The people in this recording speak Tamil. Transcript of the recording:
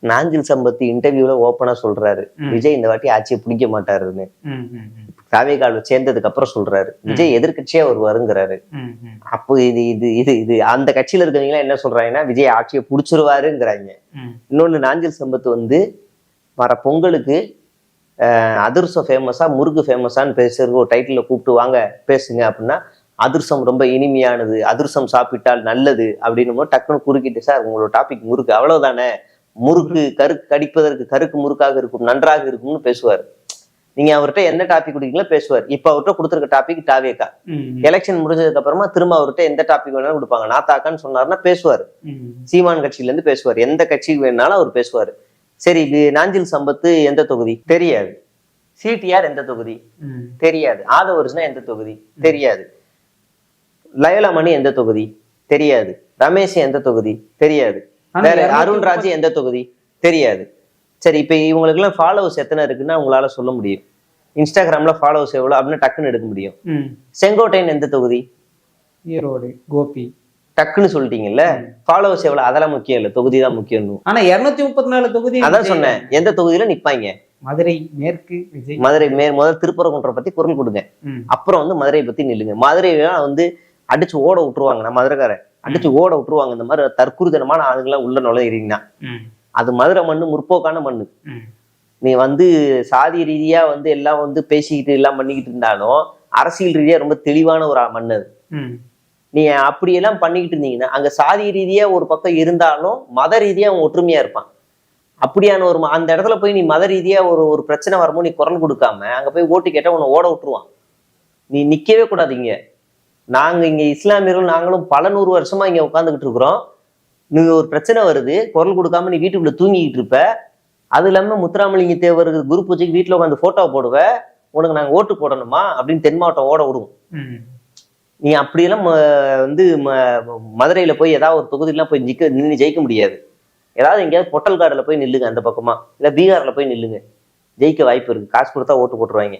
நாஞ்சில் சம்பத் இன்டர்வியூல ஓப்பனா சொல்றாரு, விஜய் இந்த வாட்டி ஆட்சியை பிடிக்க மாட்டாருன்னு. தாவேகால சேர்ந்ததுக்கு அப்புறம் சொல்றாரு, விஜய் எதிர்கட்சியா வருவாருங்கிறாரு. அப்போ இது இது இது இது அந்த கட்சியில இருக்கிறவங்க என்ன சொல்றாங்கன்னா, விஜய் ஆட்சியை புடிச்சிருவாருங்கிறாங்க. இன்னொன்னு, நாஞ்சில் சம்பத் வந்து வர பொங்கலுக்கு அதிர்சம் ஃபேமஸா முறுக்கு ஃபேமஸான்னு பேசுறது ஒரு டைட்டில் கூப்பிட்டு வாங்க பேசுங்க அப்படின்னா, அதிர்சம் ரொம்ப இனிமையானது, அதிர்சம் சாப்பிட்டால் நல்லது அப்படின்னு டக்குன்னு குறுக்கிட்டு, சார் உங்களோட டாபிக் முறுக்கு அவ்வளவுதானே, முறுக்கு கடிப்பதற்கு கருக்கு முறுக்காக இருக்கும், நன்றாக இருக்கும்னு பேசுவார். நீங்க அவர்கிட்ட என்ன டாபிக் கொடுக்கீங்களோ பேசுவார். இப்ப அவர்கிட்ட கொடுத்துருக்க டாபிக் தாவேகா. எலெக்ஷன் முடிஞ்சதுக்கு அப்புறமா திரும்ப அவர்கிட்ட எந்த டாபிக் வேணாலும் கொடுப்பாங்க. நாத்தாக்கான்னு சொன்னாருன்னா பேசுவார். சீமான் கட்சியில இருந்து பேசுவார். எந்த கட்சிக்கு வேணாலும் அவர் பேசுவார். சரி, நாஞ்சில் சம்பத் எந்த தொகுதி தெரியாது, சிடிஆர் எந்த தொகுதி தெரியாது, ஆதவர்ஜுனா எந்த தொகுதி தெரியாது, லயலமணி எந்த தொகுதி தெரியாது, ரமேஷ் எந்த தொகுதி தெரியாது, வேற அருண்ராஜ் எந்த தொகுதி தெரியாது. சரி, இப்ப இவங்களுக்கு எல்லாம் ஃபாலோவர்ஸ் எத்தனை இருக்குன்னா உங்களால சொல்ல முடியும். இன்ஸ்டாகிராம்ல ஃபாலோவர்ஸ் எவ்வளவு அப்படின்னு டக்குன்னு எடுக்க முடியும். செங்கோட்டையன் எந்த தொகுதி? ஈரோடு. கோபி. டக்குன்னு சொல்லிட்டீங்கல்ல. ஃபாலோவர்ஸ் எவ்வளவு அதெல்லாம் முக்கியம் இல்ல, தொகுதி தான் முக்கியம். ஆனா 234 தொகுதி. அதான் சொன்னேன், எந்த தொகுதியில நிப்பாங்க. மதுரை மேற்கு விஜய். மதுரை முதல் திருப்பரங்குன்றம் பத்தி குரல் கொடுங்க, அப்புறம் வந்து மதுரை பத்தி நில்லுங்க. மதுரையில வந்து அடிச்சு ஓட விட்டுருவாங்க. நான் மதுரைக்காரன், அடிச்சு ஓட விட்டுருவாங்க. இந்த மாதிரி தற்குறித்தனமான ஆளுங்களாம் உள்ள நுழையிறீங்கன்னா அது மதுரை மண்ணு முற்போக்கான மண்ணு. நீ வந்து சாதி ரீதியா வந்து எல்லாம் வந்து பேசிக்கிட்டு எல்லாம் பண்ணிக்கிட்டு இருந்தாலும் அரசியல் ரீதியா ரொம்ப தெளிவான ஒரு மண்ணு அது. நீ அப்படியெல்லாம் பண்ணிக்கிட்டு இருந்தீங்கன்னா அங்க சாதி ரீதியா ஒரு பக்கம் இருந்தாலும் மத ரீதியா அவன் ஒற்றுமையா இருப்பான். அப்படியான ஒரு அந்த இடத்துல போய் நீ மத ரீதியா ஒரு பிரச்சனை வரும்போது நீ குரல் கொடுக்காம அங்க போய் ஓட்டு கேட்டா உன்னை ஓட விட்டுருவான். நீ நிக்கவே கூடாது இங்க. நாங்க இங்க இஸ்லாமியர்கள் நாங்களும் பல 100 வருஷமா இங்க உட்காந்துக்கிட்டு இருக்கிறோம். நீ ஒரு பிரச்சனை வருது, குரல் கொடுக்காம நீ வீட்டுக்குள்ள தூங்கிக்கிட்டு இருப்ப. அது இல்லாம முத்துராமலிங்க தேவர் குரு பூஜைக்கு வீட்டுல உட்காந்து போட்டோ போடுவ, உனக்கு நாங்க ஓட்டு போடணுமா அப்படின்னு தென் மாவட்டம் ஓட விடுவோம். நீ அப்படியெல்லாம் வந்து மதுரையில போய் ஏதாவது ஒரு தொகுதியெல்லாம் போய் நின்று ஜெயிக்க முடியாது. ஏதாவது எங்கேயாவது பொட்டல்காடுல போய் நில்லுங்க, அந்த பக்கமா இல்ல பீகார்ல போய் நில்லுங்க, ஜெயிக்க வாய்ப்பு இருக்கு. காசு கொடுத்தா ஓட்டு போட்டுருவாங்க.